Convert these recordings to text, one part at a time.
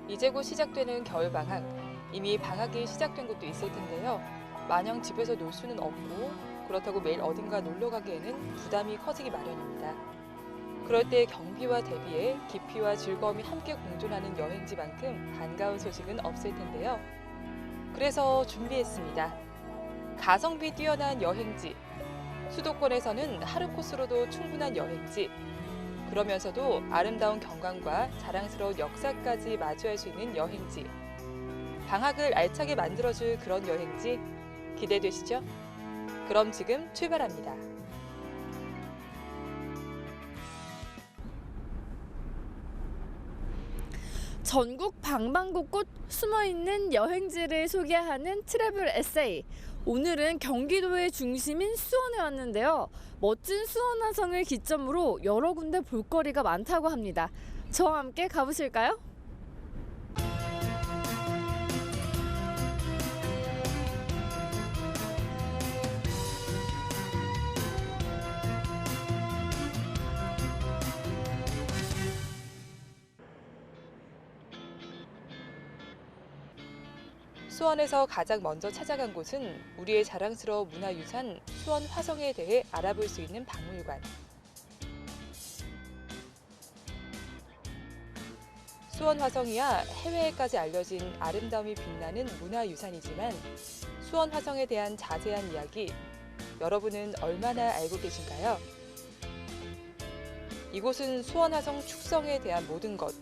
이제 곧 시작되는 겨울방학. 이미 방학이 시작된 곳도 있을 텐데요. 마냥 집에서 놀 수는 없고 그렇다고 매일 어딘가 놀러 가기에는 부담이 커지기 마련입니다. 그럴 때 경비와 대비에 깊이와 즐거움이 함께 공존하는 여행지만큼 반가운 소식은 없을 텐데요. 그래서 준비했습니다. 가성비 뛰어난 여행지. 수도권에서는 하루 코스로도 충분한 여행지. 그러면서도 아름다운 경관과 자랑스러운 역사까지 마주할 수 있는 여행지. 방학을 알차게 만들어줄 그런 여행지 기대되시죠? 그럼 지금 출발합니다. 전국 방방곡곡 숨어있는 여행지를 소개하는 트래블 에세이. 오늘은 경기도의 중심인 수원에 왔는데요. 멋진 수원화성을 기점으로 여러 군데 볼거리가 많다고 합니다. 저와 함께 가보실까요? 수원에서 가장 먼저 찾아간 곳은 우리의 자랑스러운 문화유산 수원 화성에 대해 알아볼 수 있는 박물관. 수원 화성이야 해외에까지 알려진 아름다움이 빛나는 문화유산이지만 수원 화성에 대한 자세한 이야기 여러분은 얼마나 알고 계신가요? 이곳은 수원 화성 축성에 대한 모든 것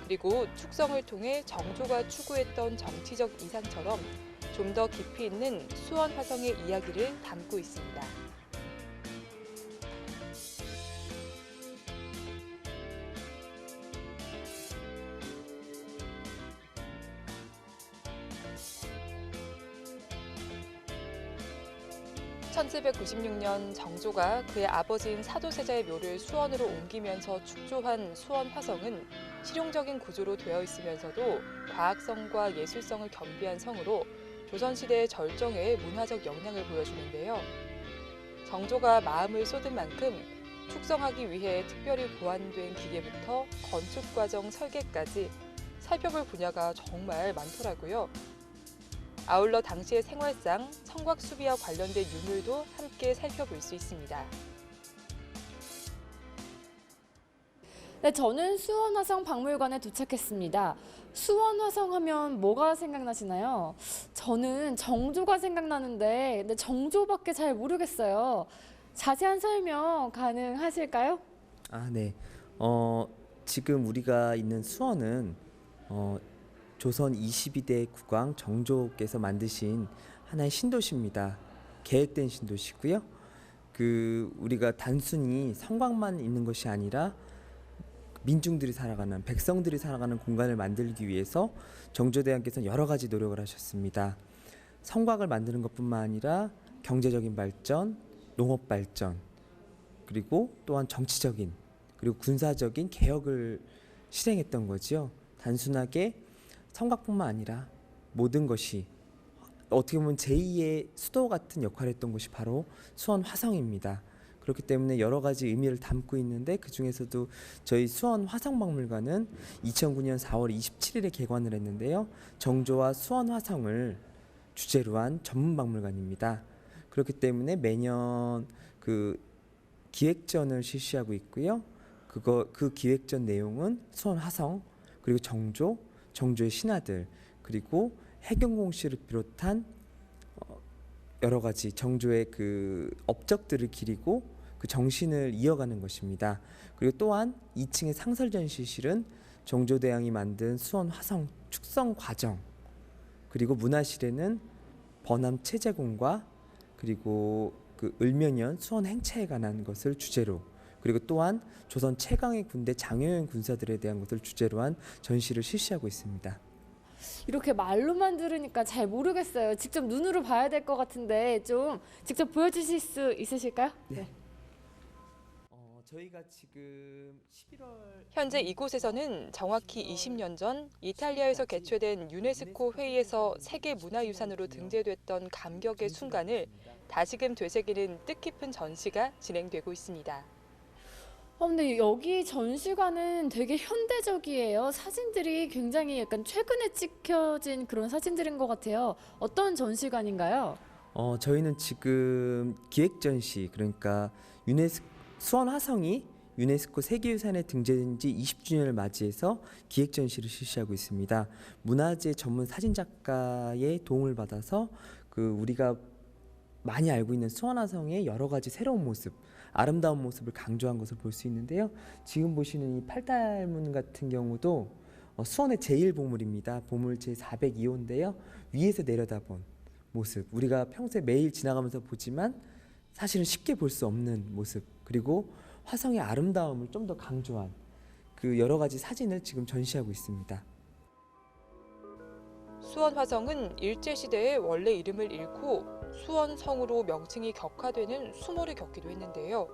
그리고 축성을 통해 정조가 추구했던 정치적 이상처럼 좀 더 깊이 있는 수원 화성의 이야기를 담고 있습니다. (1796년) 정조가 그의 아버지인 사도세자의 묘를 수원으로 옮기면서 축조한 수원 화성은 실용적인 구조로 되어 있으면서도 과학성과 예술성을 겸비한 성으로 조선시대의 절정의 문화적 영향을 보여주는데요. 정조가 마음을 쏟은 만큼 축성하기 위해 특별히 보완된 기계부터 건축 과정 설계까지 살펴볼 분야가 정말 많더라고요. 아울러 당시의 생활상, 성곽 수비와 관련된 유물도 함께 살펴볼 수 있습니다. 네, 저는 수원화성 박물관에 도착했습니다. 수원화성 하면 뭐가 생각나시나요? 저는 정조가 생각나는데 근데 정조밖에 잘 모르겠어요. 자세한 설명 가능하실까요? 네. 지금 우리가 있는 수원은 조선 22대 국왕 정조께서 만드신 하나의 신도시입니다. 계획된 신도시고요. 우리가 단순히 성곽만 있는 것이 아니라 민중들이 살아가는, 백성들이 살아가는 공간을 만들기 위해서 정조대왕께서는 여러 가지 노력을 하셨습니다. 성곽을 만드는 것뿐만 아니라 경제적인 발전, 농업 발전, 그리고 또한 정치적인 그리고 군사적인 개혁을 실행했던 거죠. 단순하게 성곽뿐만 아니라 모든 것이 어떻게 보면 제2의 수도 같은 역할을 했던 곳이 바로 수원 화성입니다. 그렇기 때문에 여러 가지 의미를 담고 있는데 그중에서도 저희 수원 화성박물관은 2009년 4월 27일에 개관을 했는데요. 정조와 수원 화성을 주제로 한 전문 박물관입니다. 그렇기 때문에 매년 기획전을 실시하고 있고요. 그 기획전 내용은 수원 화성 그리고 정조의 신하들 그리고 해경공시를 비롯한 여러 가지 정조의 업적들을 기리고 그 정신을 이어가는 것입니다. 그리고 또한 2층의 상설전시실은 정조대왕이 만든 수원 화성 축성 과정 그리고 문화실에는 번암 체제공과 그리고 을면연 수원 행차에 관한 것을 주제로 그리고 또한 조선 최강의 군대 장효영 군사들에 대한 것을 주제로 한 전시를 실시하고 있습니다. 이렇게 말로만 들으니까 잘 모르겠어요. 직접 눈으로 봐야 될 것 같은데 좀 직접 보여주실 수 있으실까요? 네. 저희가 지금 11월 현재 이곳에서는 정확히 20년 전 이탈리아에서 개최된 유네스코 회의에서 세계문화유산으로 등재됐던 감격의 순간을 다시금 되새기는 뜻깊은 전시가 진행되고 있습니다. 근데 여기 전시관은 되게 현대적이에요. 사진들이 굉장히 약간 최근에 찍혀진 그런 사진들인 것 같아요. 어떤 전시관인가요? 저희는 지금 기획 전시, 그러니까 수원 화성이 유네스코 세계유산에 등재된 지 20주년을 맞이해서 기획 전시를 실시하고 있습니다. 문화재 전문 사진 작가의 도움을 받아서 우리가 많이 알고 있는 수원 화성의 여러 가지 새로운 모습, 아름다운 모습을 강조한 것을 볼 수 있는데요. 지금 보시는 이 팔달문 같은 경우도 수원의 제1보물입니다. 보물 제402호인데요. 위에서 내려다본 모습, 우리가 평소에 매일 지나가면서 보지만 사실은 쉽게 볼 수 없는 모습, 그리고 화성의 아름다움을 좀 더 강조한 그 여러 가지 사진을 지금 전시하고 있습니다. 수원 화성은 일제시대에 원래 이름을 잃고 수원성으로 명칭이 격화되는 수모를 겪기도 했는데요.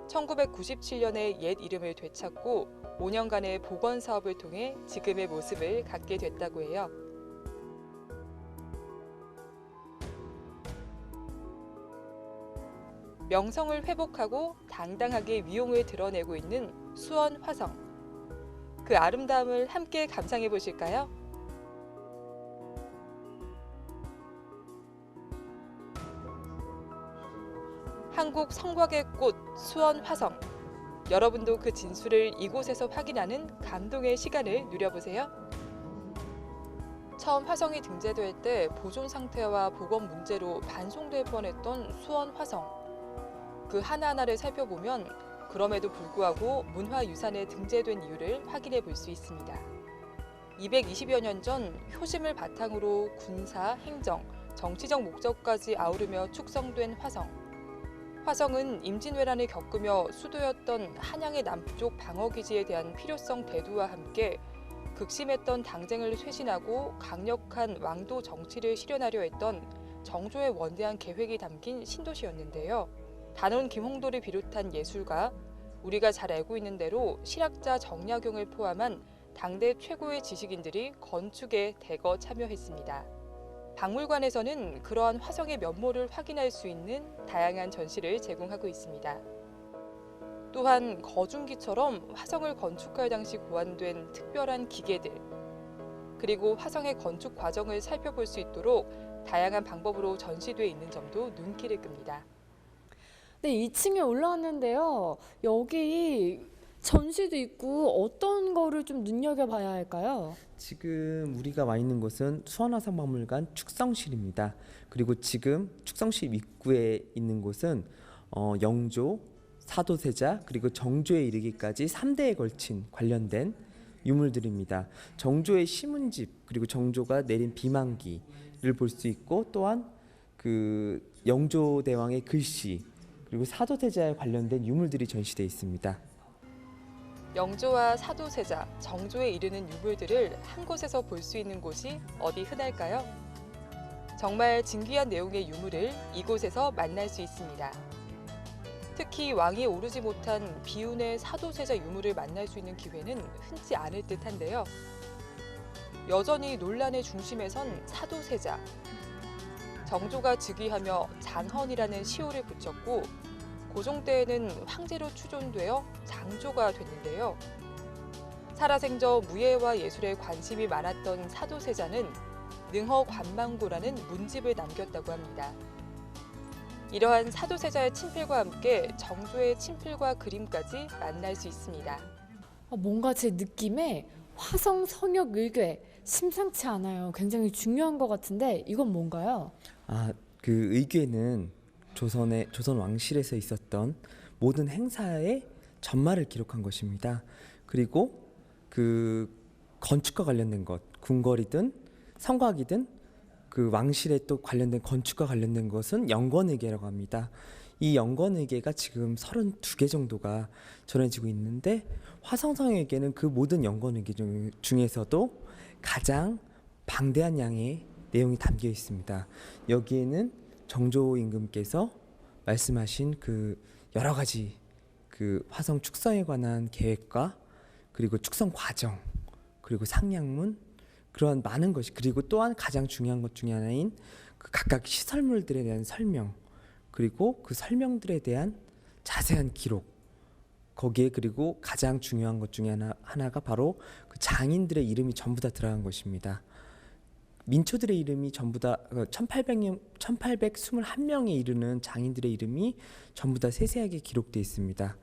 1997년에 옛 이름을 되찾고 5년간의 복원 사업을 통해 지금의 모습을 갖게 됐다고 해요. 명성을 회복하고 당당하게 위용을 드러내고 있는 수원 화성. 그 아름다움을 함께 감상해 보실까요? 한국 성곽의 꽃 수원 화성. 여러분도 그 진수를 이곳에서 확인하는 감동의 시간을 누려보세요. 처음 화성이 등재될 때 보존 상태와 복원 문제로 반송될 뻔했던 수원 화성. 그 하나하나를 살펴보면 그럼에도 불구하고 문화유산에 등재된 이유를 확인해 볼 수 있습니다. 220여 년 전 효심을 바탕으로 군사, 행정, 정치적 목적까지 아우르며 축성된 화성. 화성은 임진왜란을 겪으며 수도였던 한양의 남쪽 방어기지에 대한 필요성 대두와 함께 극심했던 당쟁을 쇄신하고 강력한 왕도 정치를 실현하려 했던 정조의 원대한 계획이 담긴 신도시였는데요. 단원 김홍도를 비롯한 예술가, 우리가 잘 알고 있는 대로 실학자 정약용을 포함한 당대 최고의 지식인들이 건축에 대거 참여했습니다. 박물관에서는 그러한 화성의 면모를 확인할 수 있는 다양한 전시를 제공하고 있습니다. 또한 거중기처럼 화성을 건축할 당시 고안된 특별한 기계들, 그리고 화성의 건축 과정을 살펴볼 수 있도록 다양한 방법으로 전시되어 있는 점도 눈길을 끕니다. 네, 2층에 올라왔는데요. 여기 전시도 있고 어떤 거를 좀 눈여겨봐야 할까요? 지금 우리가 와 있는 곳은 수원화성박물관 축성실입니다. 그리고 지금 축성실 입구에 있는 곳은 영조, 사도세자, 그리고 정조에 이르기까지 3대에 걸친 관련된 유물들입니다. 정조의 시문집, 그리고 정조가 내린 비만기를 볼 수 있고, 또한 영조대왕의 글씨, 그리고 사도세자에 관련된 유물들이 전시되어 있습니다. 영조와 사도세자, 정조에 이르는 유물들을 한 곳에서 볼 수 있는 곳이 어디 흔할까요? 정말 진귀한 내용의 유물을 이곳에서 만날 수 있습니다. 특히 왕이 오르지 못한 비운의 사도세자 유물을 만날 수 있는 기회는 흔치 않을 듯한데요. 여전히 논란의 중심에 선 사도세자. 정조가 즉위하며 장헌이라는 시호를 붙였고 고종 때에는 황제로 추존되어 장조가 됐는데요. 살아생전 무예와 예술에 관심이 많았던 사도세자는 능허관망고라는 문집을 남겼다고 합니다. 이러한 사도세자의 친필과 함께 정조의 친필과 그림까지 만날 수 있습니다. 뭔가 제 느낌에 화성 성역 의궤 심상치 않아요. 굉장히 중요한 것 같은데 이건 뭔가요? 그 의궤는 조선 왕실에서 있었던 모든 행사의 전말을 기록한 것입니다. 그리고 그 건축과 관련된 것, 궁궐이든 성곽이든 그 왕실에 또 관련된 건축과 관련된 것은 영건의궤라고 합니다. 이 영건의궤가 지금 32개 정도가 전해지고 있는데 화성성의궤는 그 모든 영건의궤 중에서도 가장 방대한 양의 내용이 담겨 있습니다. 여기에는 정조 임금께서 말씀하신 그 여러 가지 그 화성 축성에 관한 계획과 그리고 축성 과정, 그리고 상량문, 그런 많은 것이, 그리고 또한 가장 중요한 것 중에 하나인 그 각각 시설물들에 대한 설명, 그리고 그 설명들에 대한 자세한 기록, 거기에 그리고 가장 중요한 것 중에 하나가 바로 그 장인들의 이름이 전부 다 들어간 것입니다. 민초들의 이름이 전부 다 1821명에 이르는 장인들의 이름이 전부 다 세세하게 기록되어 있습니다.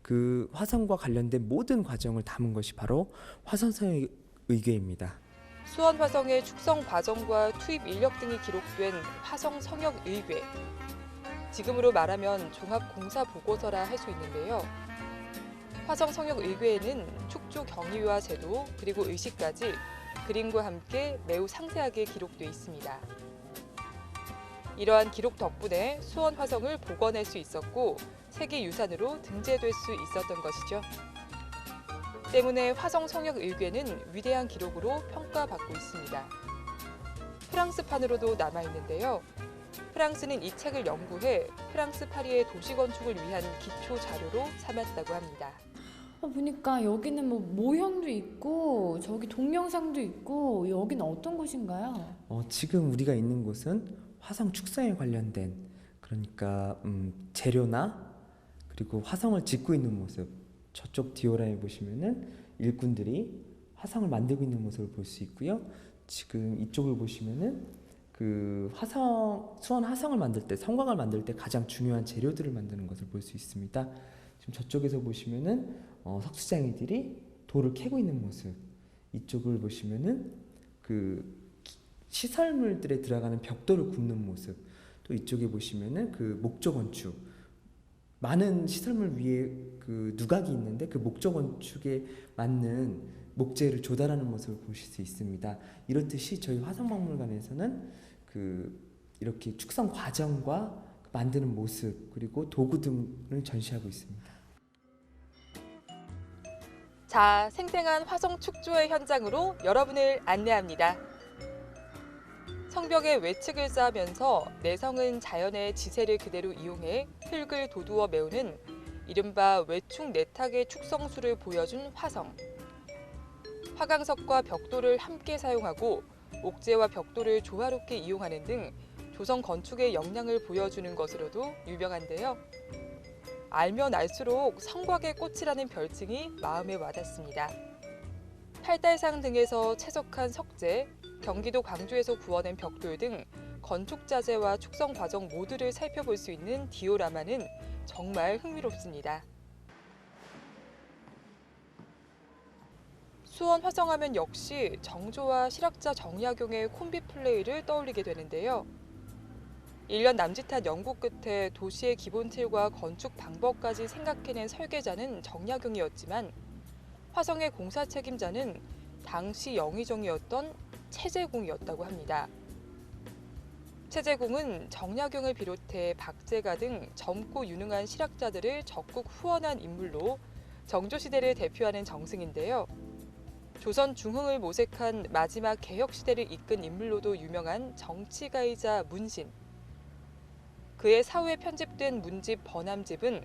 그 화성과 관련된 모든 과정을 담은 것이 바로 화성성의 의궤입니다. 수원 화성의 축성 과정과 투입 인력 등이 기록된 화성 성역 의궤. 지금으로 말하면 종합 공사 보고서라 할 수 있는데요. 화성 성역 의궤에는 축조 경위와 제도 그리고 의식까지 그림과 함께 매우 상세하게 기록돼 있습니다. 이러한 기록 덕분에 수원 화성을 복원할 수 있었고 세계유산으로 등재될 수 있었던 것이죠. 때문에 화성 성역 의궤는 위대한 기록으로 평가받고 있습니다. 프랑스판으로도 남아있는데요. 프랑스는 이 책을 연구해 프랑스 파리의 도시 건축을 위한 기초 자료로 삼았다고 합니다. 보니까 여기는 뭐 모형도 있고 저기 동영상도 있고 여기는 어떤 곳인가요? 지금 우리가 있는 곳은 화성 축성에 관련된 그러니까 재료나 그리고 화성을 짓고 있는 모습 저쪽 디오라에 보시면은 일꾼들이 화성을 만들고 있는 모습을 볼 수 있고요. 지금 이쪽을 보시면은 그 수원 화성을 만들 때 성곽을 만들 때 가장 중요한 재료들을 만드는 것을 볼 수 있습니다. 지금 저쪽에서 보시면은 석수장이들이 돌을 캐고 있는 모습, 이쪽을 보시면은 그 시설물들에 들어가는 벽돌을 굽는 모습, 또 이쪽에 보시면은 그 목조 건축, 많은 시설물 위에 그 누각이 있는데 그 목조 건축에 맞는 목재를 조달하는 모습을 보실 수 있습니다. 이렇듯이 저희 화성박물관에서는 이렇게 축성 과정과 만드는 모습 그리고 도구 등을 전시하고 있습니다. 자, 생생한 화성 축조의 현장으로 여러분을 안내합니다. 성벽에 외측을 쌓으면서 내성은 자연의 지세를 그대로 이용해 흙을 도두어 메우는 이른바 외축 내탁의 축성수를 보여준 화성. 화강석과 벽돌을 함께 사용하고 옥재와 벽돌을 조화롭게 이용하는 등 조성 건축의 역량을 보여주는 것으로도 유명한데요. 알면 알수록 성곽의 꽃이라는 별칭이 마음에 와닿습니다. 팔달상 등에서 채석한 석재, 경기도 광주에서 구워낸 벽돌 등 건축 자재와 축성 과정 모두를 살펴볼 수 있는 디오라마는 정말 흥미롭습니다. 수원 화성하면 역시 정조와 실학자 정약용의 콤비 플레이를 떠올리게 되는데요. 1년 남짓한 연구 끝에 도시의 기본 틀과 건축 방법까지 생각해낸 설계자는 정약용이었지만 화성의 공사 책임자는 당시 영의정이었던 최재공이었다고 합니다. 최재공은 정약용을 비롯해 박제가 등 젊고 유능한 실학자들을 적극 후원한 인물로 정조시대를 대표하는 정승인데요. 조선 중흥을 모색한 마지막 개혁시대를 이끈 인물로도 유명한 정치가이자 문신. 그의 사후에 편집된 문집 번암집은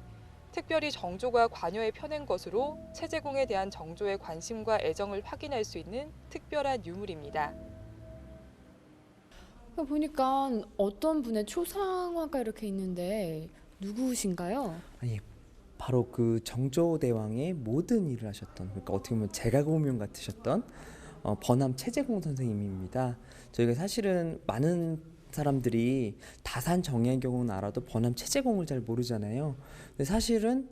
특별히 정조가 관여해 펴낸 것으로 최재공에 대한 정조의 관심과 애정을 확인할 수 있는 특별한 유물입니다. 보니까 어떤 분의 초상화가 이렇게 있는데 누구신가요? 아니, 바로 그 정조대왕의 모든 일을 하셨던, 그러니까 어떻게 보면 제갈공명 같으셨던 번암 최재공 선생님입니다. 저희가 사실은 많은 사람들이 다산 정약용은 알아도 번암 최재공을 잘 모르잖아요. 근데 사실은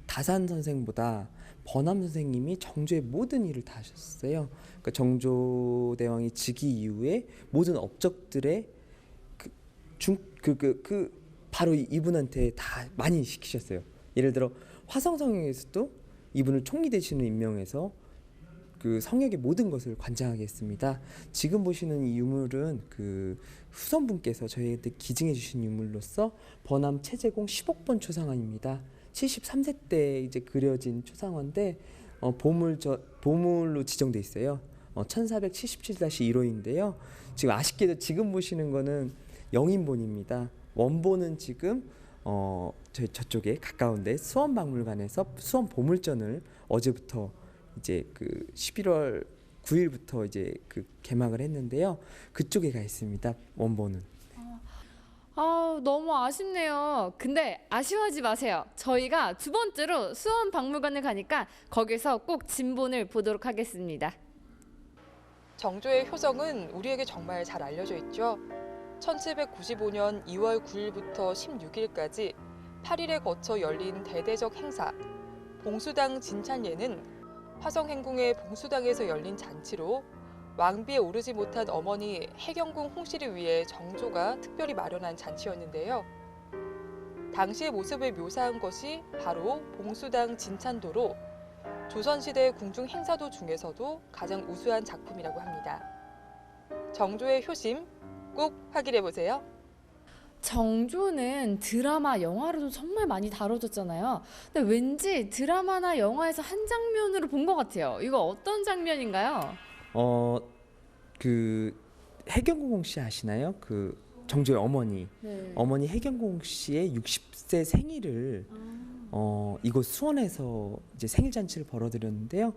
다산 선생보다 번암 선생님이 정조의 모든 일을 다 하셨어요. 그러니까 정조대왕이 즉위 이후에 모든 업적들의 바로 이분한테 다 많이 시키셨어요. 예를 들어 화성성역에서도 이분을 총리 되시는 임명해서 그 성역의 모든 것을 관장하게 했습니다. 지금 보시는 이 유물은 그 후손분께서 저희한테 기증해 주신 유물로서 번암 최재공 10억 초상화입니다. 73세 때 이제 그려진 초상화인데 보물로 지정돼 있어요. 1477-1호인데요. 지금 아쉽게도 지금 보시는 거는 영인본입니다. 원본은 지금 저쪽에 가까운데 수원박물관에서 수원 보물전을 어제부터 이제 그 11월 9일부터 이제 그 개막을 했는데요. 그쪽에 가 있습니다. 원본은. 아, 너무 아쉽네요. 근데 아쉬워하지 마세요. 저희가 두 번째로 수원 박물관을 가니까 거기서 꼭 진본을 보도록 하겠습니다. 정조의 효성은 우리에게 정말 잘 알려져 있죠. 1795년 2월 9일부터 16일까지 8일에 거쳐 열린 대대적 행사 봉수당 진찬예는 화성행궁의 봉수당에서 열린 잔치로 왕비에 오르지 못한 어머니 해경궁 홍씨를 위해 정조가 특별히 마련한 잔치였는데요. 당시의 모습을 묘사한 것이 바로 봉수당 진찬도로 조선시대 궁중 행사도 중에서도 가장 우수한 작품이라고 합니다. 정조의 효심 꼭 확인해 보세요. 정조는 드라마, 영화로도 정말 많이 다뤄졌잖아요. 근데 왠지 드라마나 영화에서 한 장면으로 본 것 같아요. 이거 어떤 장면인가요? 그 해경궁 씨 아시나요? 그 정조의 어머니. 네. 어머니 해경궁 씨의 60세 생일을 이곳 수원에서 이제 생일 잔치를 벌어들였는데요.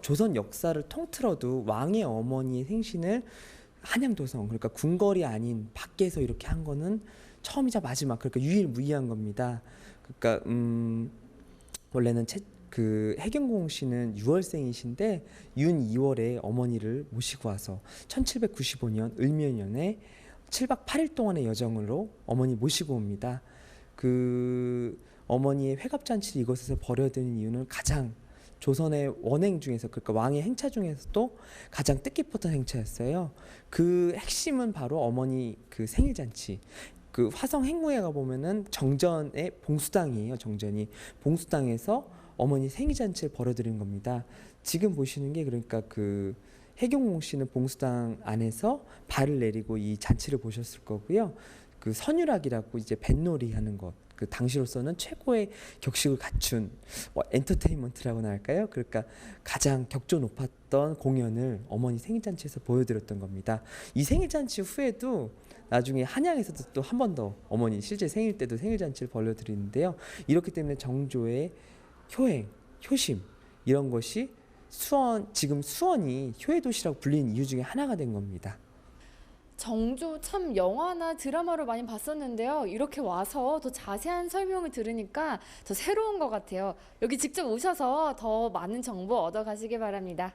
조선 역사를 통틀어도 왕의 어머니의 생신을 한양도성, 그러니까 궁궐이 아닌 밖에서 이렇게 한 거는 처음이자 마지막, 그러니까 유일무이한 겁니다. 그러니까 원래는 그 해경궁 씨는 6월생이신데 윤 2월에 어머니를 모시고 와서 1795년 을묘년에 7박 8일 동안의 여정으로 어머니 모시고 옵니다. 그 어머니의 회갑잔치를 이곳에서 벌여드린 이유는 가장 조선의 원행 중에서, 그러니까 왕의 행차 중에서도 가장 뜻깊었던 행차였어요. 그 핵심은 바로 어머니 그 생일잔치. 그 화성 행궁에 가 보면은 정전의 봉수당이에요. 정전이 봉수당에서 어머니 생일잔치를 벌여드린 겁니다. 지금 보시는 게 그러니까 그 해경궁 씨는 봉수당 안에서 발을 내리고 이 잔치를 보셨을 거고요. 그 선율악이라고 이제 뱃놀이 하는 것. 그 당시로서는 최고의 격식을 갖춘 엔터테인먼트라고나 할까요? 그러니까 가장 격조 높았던 공연을 어머니 생일잔치에서 보여드렸던 겁니다. 이 생일잔치 후에도 나중에 한양에서도 또 한 번 더 어머니 실제 생일 때도 생일잔치를 벌여드리는데요. 이렇기 때문에 정조의 효행, 효심 이런 것이 지금 수원이 효의도시라고 불리는 이유 중에 하나가 된 겁니다. 정조 참 영화나 드라마로 많이 봤었는데요. 이렇게 와서 더 자세한 설명을 들으니까 더 새로운 것 같아요. 여기 직접 오셔서 더 많은 정보 얻어 가시길 바랍니다.